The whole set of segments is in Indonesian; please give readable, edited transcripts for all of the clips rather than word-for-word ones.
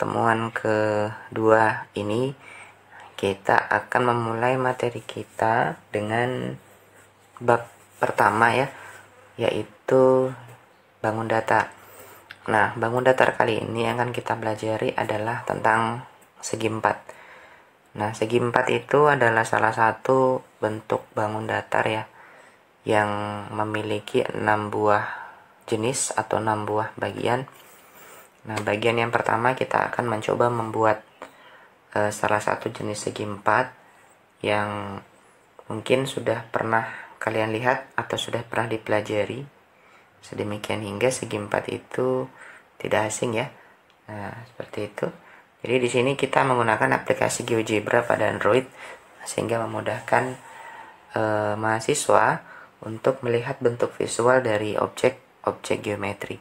pertemuan kedua ini kita akan memulai materi kita dengan bab pertama ya, yaitu bangun datar. Nah, bangun datar kali ini yang akan kita pelajari adalah tentang segi empat. Nah, segi empat itu adalah salah satu bentuk bangun datar ya, yang memiliki 6 buah jenis atau 6 buah bagian. Nah, bagian yang pertama kita akan mencoba membuat salah satu jenis segi empat yang mungkin sudah pernah kalian lihat atau sudah pernah dipelajari sedemikian hingga segi empat itu tidak asing ya. Nah, seperti itu. Jadi di sini kita menggunakan aplikasi GeoGebra pada Android sehingga memudahkan mahasiswa untuk melihat bentuk visual dari objek geometri.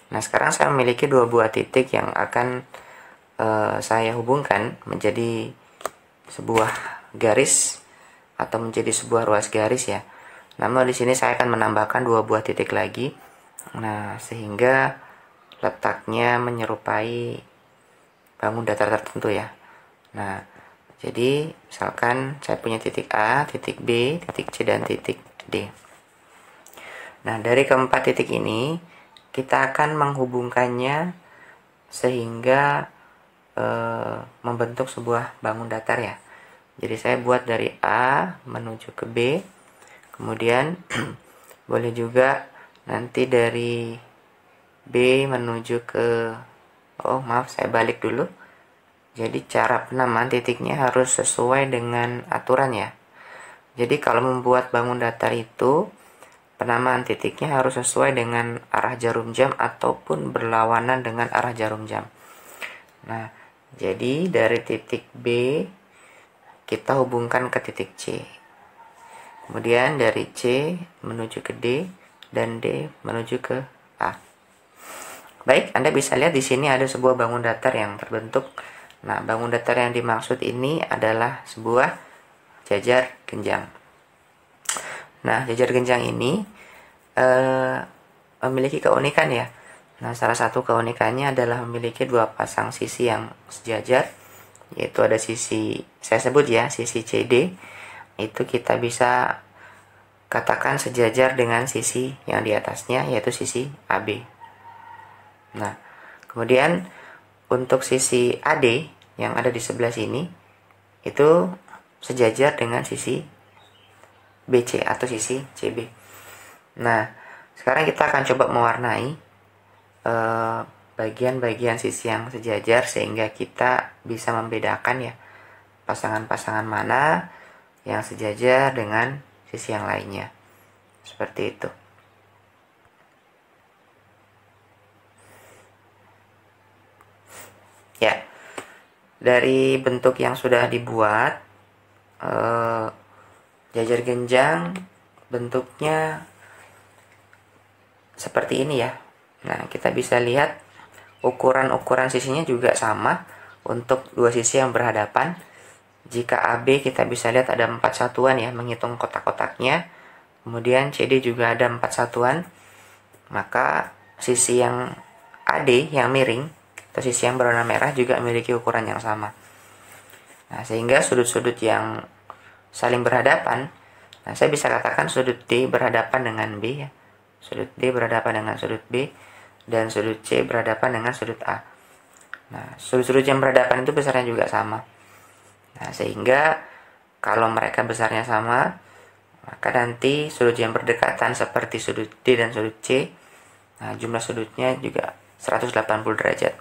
Nah, sekarang saya memiliki 2 buah titik yang akan saya hubungkan menjadi sebuah garis atau menjadi sebuah ruas garis ya. Namun di sini saya akan menambahkan 2 buah titik lagi. Nah, sehingga letaknya menyerupai bangun datar tertentu ya. Nah, jadi misalkan saya punya titik A, titik B, titik C, dan titik D. Nah, dari keempat titik ini kita akan menghubungkannya sehingga membentuk sebuah bangun datar ya. Jadi saya buat dari A menuju ke B, kemudian boleh juga nanti dari B menuju ke saya balik dulu. Jadi cara penamaan titiknya harus sesuai dengan aturan ya. Jadi kalau membuat bangun datar itu penamaan titiknya harus sesuai dengan arah jarum jam ataupun berlawanan dengan arah jarum jam. Nah, jadi dari titik B kita hubungkan ke titik C. Kemudian dari C menuju ke D dan D menuju ke A. Baik, Anda bisa lihat di sini ada sebuah bangun datar yang terbentuk. Nah, bangun datar yang dimaksud ini adalah sebuah jajar genjang. Nah, jajar genjang ini memiliki keunikan ya. Nah, salah satu keunikannya adalah memiliki 2 pasang sisi yang sejajar, yaitu ada sisi, saya sebut ya, sisi CD, itu kita bisa katakan sejajar dengan sisi yang di atasnya, yaitu sisi AB. Nah, kemudian untuk sisi AD yang ada di sebelah sini, itu sejajar dengan sisi BC atau sisi CB. Nah, sekarang kita akan coba mewarnai bagian-bagian sisi yang sejajar sehingga kita bisa membedakan ya pasangan-pasangan mana yang sejajar dengan sisi yang lainnya. Seperti itu. Ya, dari bentuk yang sudah dibuat, jajar genjang bentuknya seperti ini ya. Nah, kita bisa lihat ukuran sisinya juga sama untuk 2 sisi yang berhadapan. Jika AB kita bisa lihat ada 4 satuan ya, menghitung kotak-kotaknya. Kemudian CD juga ada 4 satuan. Maka sisi yang AD yang miring atau sisi yang berwarna merah juga memiliki ukuran yang sama. Nah, sehingga sudut-sudut yang saling berhadapan, nah saya bisa katakan sudut D berhadapan dengan B ya. Sudut D berhadapan dengan sudut B dan sudut C berhadapan dengan sudut A. Nah, sudut-sudut yang berhadapan itu besarnya juga sama. Nah, sehingga kalau mereka besarnya sama, maka nanti sudut yang berdekatan seperti sudut D dan sudut C, nah jumlah sudutnya juga 180 derajat.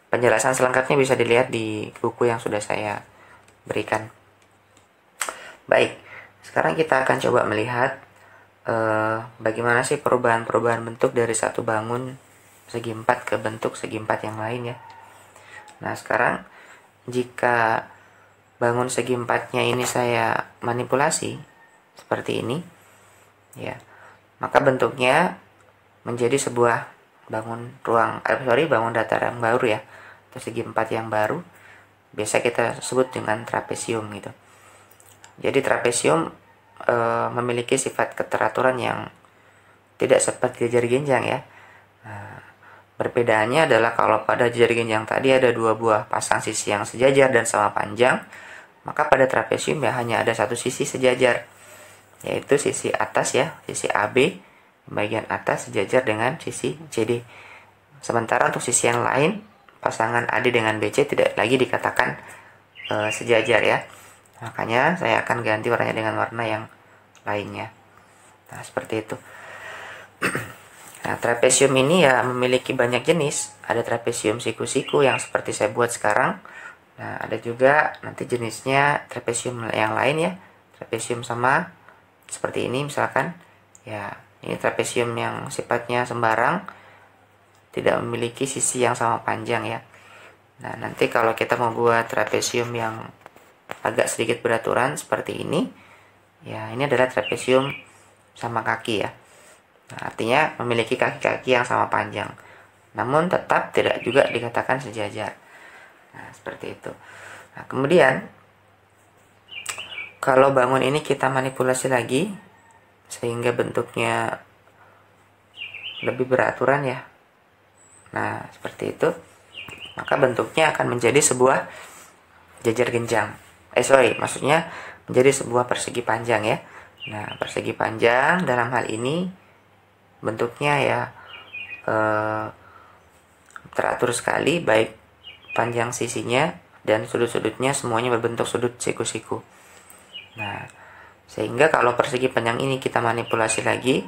Penjelasan selengkapnya bisa dilihat di buku yang sudah saya berikan. Baik, sekarang kita akan coba melihat bagaimana sih perubahan-perubahan bentuk dari satu bangun segi empat ke bentuk segi empat yang lain ya. Nah, sekarang jika bangun segi empatnya ini saya manipulasi seperti ini ya, maka bentuknya menjadi sebuah bangun datar yang baru ya, atau segi empat yang baru. Biasa kita sebut dengan trapesium gitu. Jadi trapesium memiliki sifat keteraturan yang tidak seperti jajar genjang ya. Perbedaannya adalah kalau pada jejer genjang tadi ada dua buah pasang sisi yang sejajar dan sama panjang, maka pada trapesium ya hanya ada satu sisi sejajar, yaitu sisi atas ya, sisi AB bagian atas sejajar dengan sisi CD. Sementara untuk sisi yang lain, pasangan AD dengan BC tidak lagi dikatakan sejajar ya. Makanya saya akan ganti warnanya dengan warna yang lainnya. Nah, seperti itu. Nah, trapesium ini ya memiliki banyak jenis. Ada trapesium siku-siku yang seperti saya buat sekarang. Nah, ada juga nanti jenisnya trapesium yang lain ya. Trapesium sama seperti ini misalkan. Ya, ini trapesium yang sifatnya sembarang, tidak memiliki sisi yang sama panjang ya. Nah, nanti kalau kita mau buat trapesium yang agak sedikit beraturan seperti ini, ya ini adalah trapesium sama kaki ya. Nah, artinya memiliki kaki-kaki yang sama panjang, namun tetap tidak juga dikatakan sejajar. Nah, seperti itu. Nah, kemudian kalau bangun ini kita manipulasi lagi sehingga bentuknya lebih beraturan ya. Nah, seperti itu. Maka bentuknya akan menjadi sebuah jejer genjang. Maksudnya menjadi sebuah persegi panjang ya. Nah, persegi panjang dalam hal ini bentuknya ya teratur sekali, baik panjang sisinya dan sudut-sudutnya semuanya berbentuk sudut siku-siku. Nah, sehingga kalau persegi panjang ini kita manipulasi lagi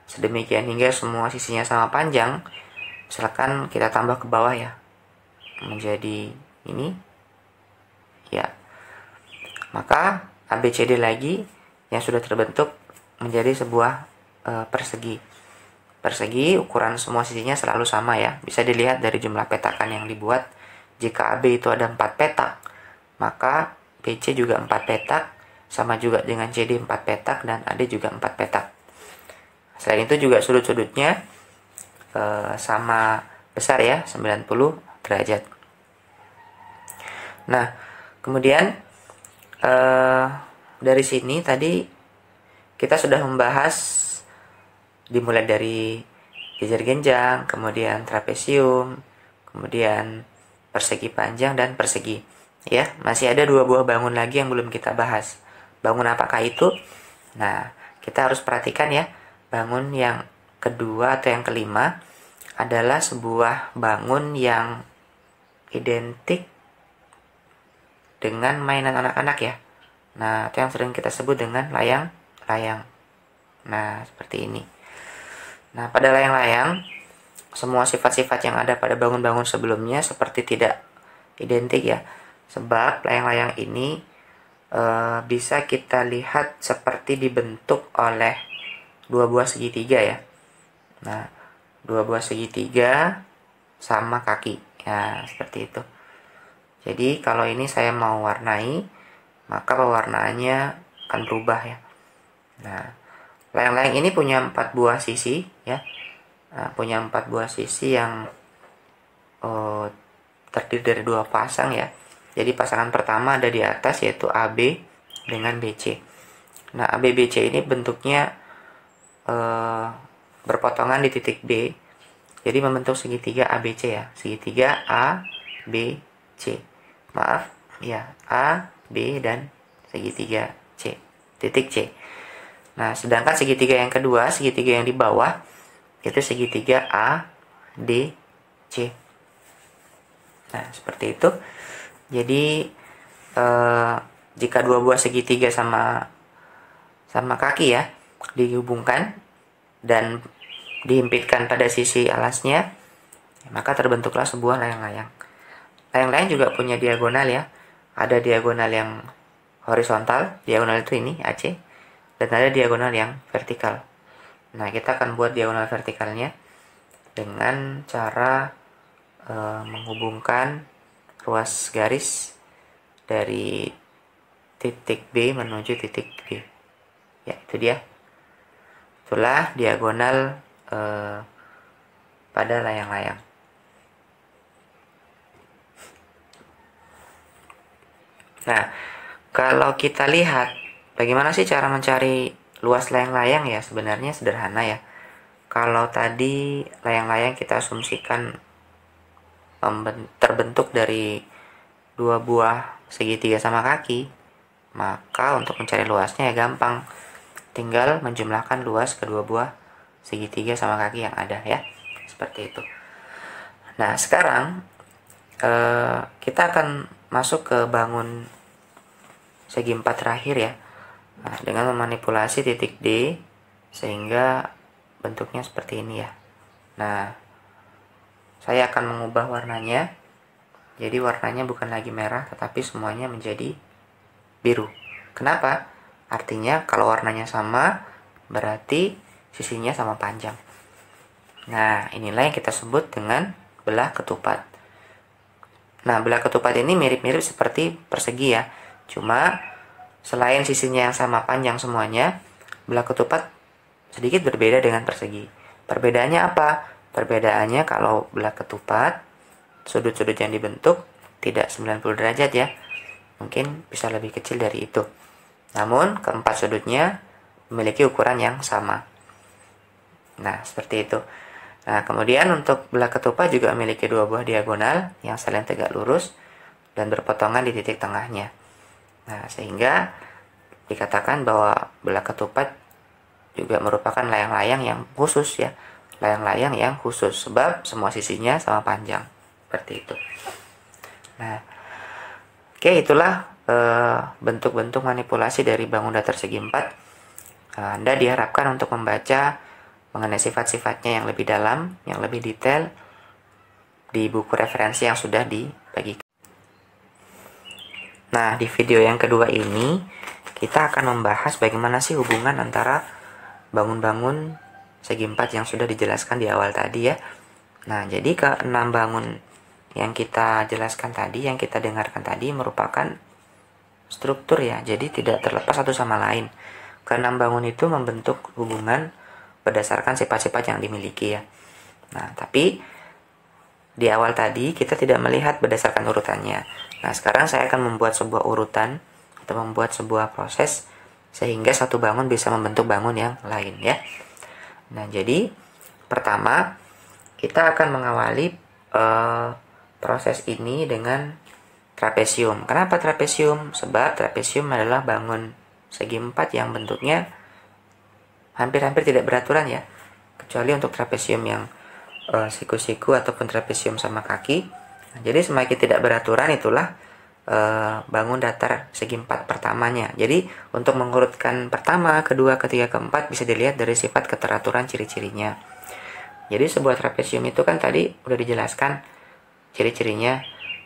sedemikian hingga semua sisinya sama panjang, misalkan kita tambah ke bawah ya menjadi ini ya, maka ABCD lagi yang sudah terbentuk menjadi sebuah persegi ukuran semua sisinya selalu sama ya. Bisa dilihat dari jumlah petakan yang dibuat. Jika AB itu ada 4 petak, maka BC juga 4 petak, sama juga dengan CD 4 petak, dan AD juga 4 petak. Selain itu juga sudut-sudutnya sama besar ya, 90 derajat. Nah, kemudian dari sini tadi kita sudah membahas dimulai dari jejer genjang, kemudian trapesium, kemudian persegi panjang dan persegi. Ya, masih ada dua buah bangun lagi yang belum kita bahas. Bangun apakah itu? Nah, kita harus perhatikan ya. Bangun yang kedua atau yang kelima adalah sebuah bangun yang identik dengan mainan anak-anak ya. Nah, itu yang sering kita sebut dengan layang-layang. Nah, seperti ini. Nah, pada layang-layang, semua sifat-sifat yang ada pada bangun-bangun sebelumnya seperti tidak identik ya. Sebab layang-layang ini bisa kita lihat seperti dibentuk oleh dua buah segitiga ya. Nah, dua buah segitiga sama kaki. Ya, seperti itu. Jadi, kalau ini saya mau warnai, maka pewarnaannya akan berubah ya. Nah, layang-layang ini punya 4 buah sisi ya. Nah, punya 4 buah sisi yang terdiri dari 2 pasang ya. Jadi pasangan pertama ada di atas yaitu AB dengan BC. Nah, ABBC ini bentuknya berpotongan di titik B. Jadi membentuk segitiga ABC ya. Segitiga A, B, C. Maaf ya, A, B dan segitiga C. Titik C. Nah, sedangkan segitiga yang kedua, segitiga yang di bawah, itu segitiga A, D, C. Nah, seperti itu. Jadi, jika dua buah segitiga sama kaki ya, dihubungkan dan dihimpitkan pada sisi alasnya, maka terbentuklah sebuah layang-layang. Layang-layang juga punya diagonal ya. Ada diagonal yang horizontal, diagonal itu ini, AC. Dan ada diagonal yang vertikal. Nah, kita akan buat diagonal vertikalnya dengan cara menghubungkan ruas garis dari titik B menuju titik B. Ya, itu dia. Itulah diagonal pada layang-layang. Nah, kalau kita lihat bagaimana sih cara mencari luas layang-layang ya? Sebenarnya sederhana ya. kalau tadi layang-layang kita asumsikan terbentuk dari dua buah segitiga sama kaki, maka untuk mencari luasnya ya gampang, tinggal menjumlahkan luas kedua buah segitiga sama kaki yang ada ya, seperti itu. Nah sekarang kita akan masuk ke bangun segi 4 terakhir ya. Nah, dengan memanipulasi titik D sehingga bentuknya seperti ini ya. Nah, saya akan mengubah warnanya. Jadi warnanya bukan lagi merah tetapi semuanya menjadi biru. Kenapa? Artinya kalau warnanya sama berarti sisinya sama panjang. Nah, inilah yang kita sebut dengan belah ketupat. Nah, belah ketupat ini mirip-mirip seperti persegi ya. Cuma selain sisinya yang sama panjang semuanya, belah ketupat sedikit berbeda dengan persegi. Perbedaannya apa? Perbedaannya kalau belah ketupat, sudut-sudut yang dibentuk tidak 90 derajat ya. Mungkin bisa lebih kecil dari itu. Namun, keempat sudutnya memiliki ukuran yang sama. Nah, seperti itu. Nah, kemudian untuk belah ketupat juga memiliki dua buah diagonal yang saling tegak lurus dan berpotongan di titik tengahnya. Nah, sehingga dikatakan bahwa belah ketupat juga merupakan layang-layang yang khusus ya. Layang-layang yang khusus sebab semua sisinya sama panjang. Seperti itu. Nah, oke, itulah bentuk-bentuk manipulasi dari bangun datar segi 4. Anda diharapkan untuk membaca mengenai sifat-sifatnya yang lebih dalam, yang lebih detail di buku referensi yang sudah dibagikan. Nah, di video yang kedua ini kita akan membahas bagaimana sih hubungan antara bangun-bangun segi 4 yang sudah dijelaskan di awal tadi ya. Nah, jadi ke 6 bangun yang kita jelaskan tadi, yang kita dengarkan tadi merupakan struktur ya, jadi tidak terlepas satu sama lain. Ke 6 bangun itu membentuk hubungan berdasarkan sifat-sifat yang dimiliki ya. Nah, tapi di awal tadi kita tidak melihat berdasarkan urutannya. Nah, sekarang saya akan membuat sebuah urutan atau membuat sebuah proses sehingga satu bangun bisa membentuk bangun yang lain ya. Nah, jadi pertama kita akan mengawali proses ini dengan trapesium. Kenapa trapesium? Sebab trapesium adalah bangun segi 4 yang bentuknya hampir-hampir tidak beraturan ya, kecuali untuk trapesium yang siku-siku ataupun trapesium sama kaki. Nah, jadi semakin tidak beraturan itulah bangun datar segi 4 pertamanya. Jadi untuk mengurutkan pertama, kedua, ketiga, keempat bisa dilihat dari sifat keteraturan ciri-cirinya. Jadi sebuah trapesium itu kan tadi udah dijelaskan ciri-cirinya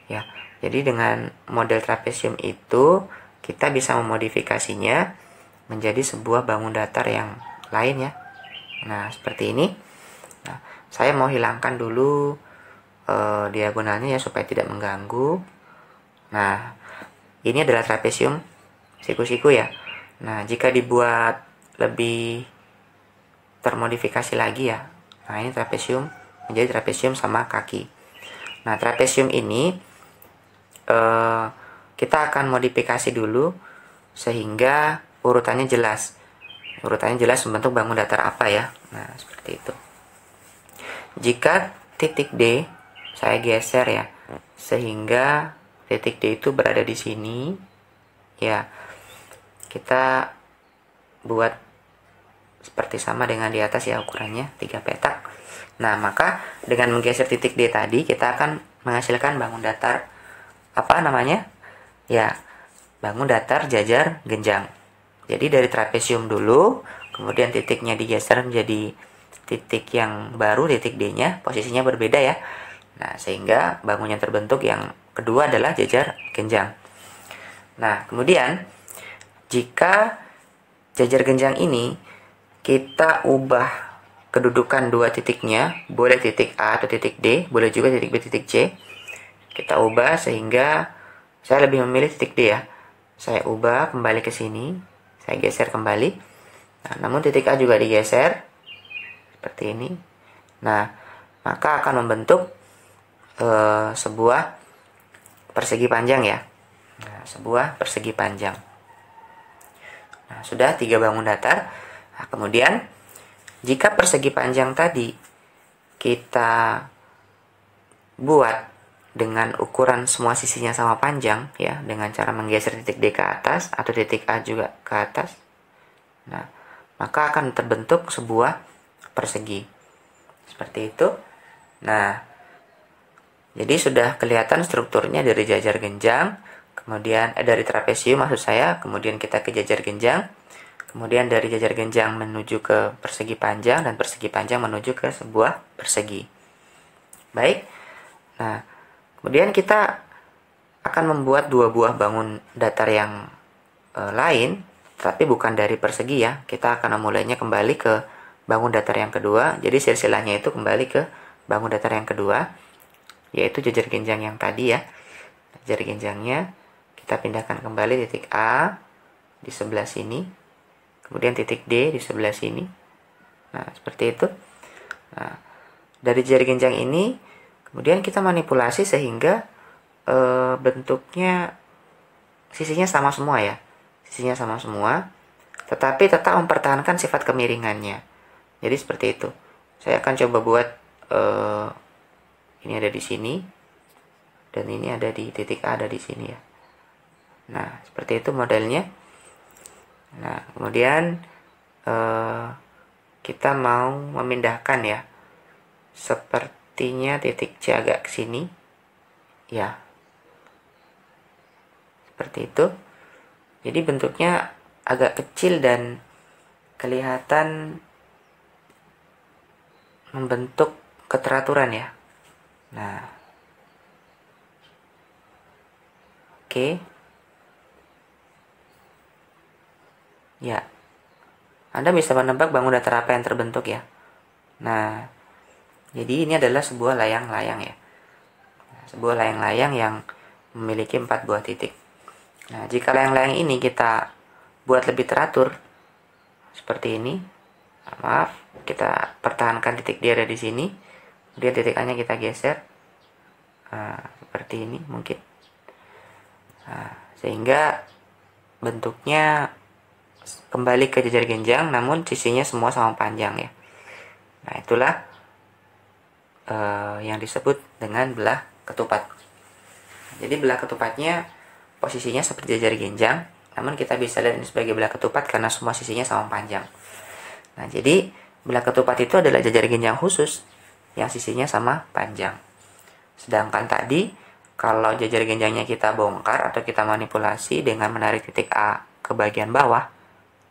ya. Jadi dengan model trapesium itu kita bisa memodifikasinya menjadi sebuah bangun datar yang lain ya. Nah, seperti ini. Nah, saya mau hilangkan dulu diagonalnya ya supaya tidak mengganggu. Nah, ini adalah trapesium siku-siku ya. Nah, jika dibuat lebih termodifikasi lagi ya. Nah, ini trapesium menjadi trapesium sama kaki. Nah, trapesium ini kita akan modifikasi dulu sehingga urutannya jelas. Urutannya jelas membentuk bangun datar apa ya. Nah, seperti itu. Jika titik D saya geser ya, sehingga titik D itu berada di sini ya, kita buat seperti sama dengan di atas ya, ukurannya 3 petak. Nah, maka dengan menggeser titik D tadi kita akan menghasilkan bangun datar apa namanya ya, bangun datar jajar genjang. Jadi dari trapesium dulu, kemudian titiknya digeser menjadi titik yang baru, titik D-nya, posisinya berbeda ya. Nah, sehingga bangun yang terbentuk yang kedua adalah jajar genjang. Nah, kemudian jika jajar genjang ini kita ubah kedudukan dua titiknya, boleh titik A atau titik D, boleh juga titik B, titik C. Kita ubah sehingga saya lebih memilih titik D ya. Saya ubah kembali ke sini. Saya geser kembali. Nah, namun titik A juga digeser seperti ini. Nah, maka akan membentuk sebuah persegi panjang ya. Nah, sebuah persegi panjang. Nah, sudah 3 bangun datar. Nah, kemudian jika persegi panjang tadi kita buat dengan ukuran semua sisinya sama panjang ya, dengan cara menggeser titik D ke atas atau titik A juga ke atas, nah maka akan terbentuk sebuah persegi seperti itu. Nah, jadi sudah kelihatan strukturnya dari jajar genjang, kemudian dari trapesium maksud saya, kemudian kita ke jajar genjang, kemudian dari jajar genjang menuju ke persegi panjang, dan persegi panjang menuju ke sebuah persegi. Baik, nah kemudian kita akan membuat dua buah bangun datar yang lain, tapi bukan dari persegi ya. Kita akan memulainya kembali ke bangun datar yang kedua. Jadi silsilahnya itu kembali ke bangun datar yang kedua, yaitu jajar genjang yang tadi ya. Jajar genjangnya kita pindahkan kembali titik A di sebelah sini, kemudian titik D di sebelah sini. Nah, seperti itu. Nah, dari jajar genjang ini kemudian kita manipulasi sehingga bentuknya sisinya sama semua ya. Sisinya sama semua, tetapi tetap mempertahankan sifat kemiringannya. Jadi seperti itu. Saya akan coba buat ini ada di sini, dan ini ada di titik A ada di sini ya. Nah, seperti itu modelnya. Nah, kemudian kita mau memindahkan ya. Sepertinya titik C agak ke sini. Ya. Seperti itu. Jadi bentuknya agak kecil dan kelihatan membentuk keteraturan ya. Nah. Oke. Ya. Anda bisa menebak bangun datar apa yang terbentuk ya. Nah, jadi ini adalah sebuah layang-layang ya. Sebuah layang-layang yang memiliki 4 buah titik. Nah, jika layang-layang ini kita buat lebih teratur seperti ini. Nah, maaf, kita pertahankan titik D ada di sini. Kemudian titik A-nya kita geser. Nah, seperti ini mungkin. Nah, sehingga bentuknya kembali ke jajar genjang, namun sisinya semua sama panjang ya. Nah, itulah yang disebut dengan belah ketupat. Jadi belah ketupatnya posisinya seperti jajar genjang, namun kita bisa lihat ini sebagai belah ketupat karena semua sisinya sama panjang. Nah, jadi belah ketupat itu adalah jajar genjang khusus yang sisinya sama panjang. Sedangkan tadi kalau jajar genjangnya kita bongkar atau kita manipulasi dengan menarik titik A ke bagian bawah,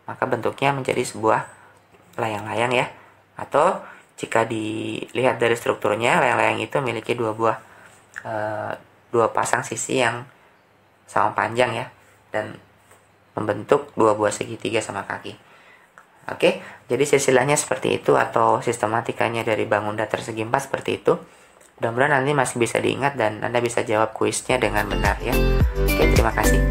maka bentuknya menjadi sebuah layang-layang ya. Atau jika dilihat dari strukturnya, layang-layang itu memiliki dua pasang sisi yang sama panjang ya, dan membentuk 2 buah segitiga sama kaki. Oke, jadi silsilahnya seperti itu, atau sistematikanya dari bangun datar segi 4 seperti itu. Mudah-mudahan nanti masih bisa diingat dan Anda bisa jawab kuisnya dengan benar ya. Oke, terima kasih.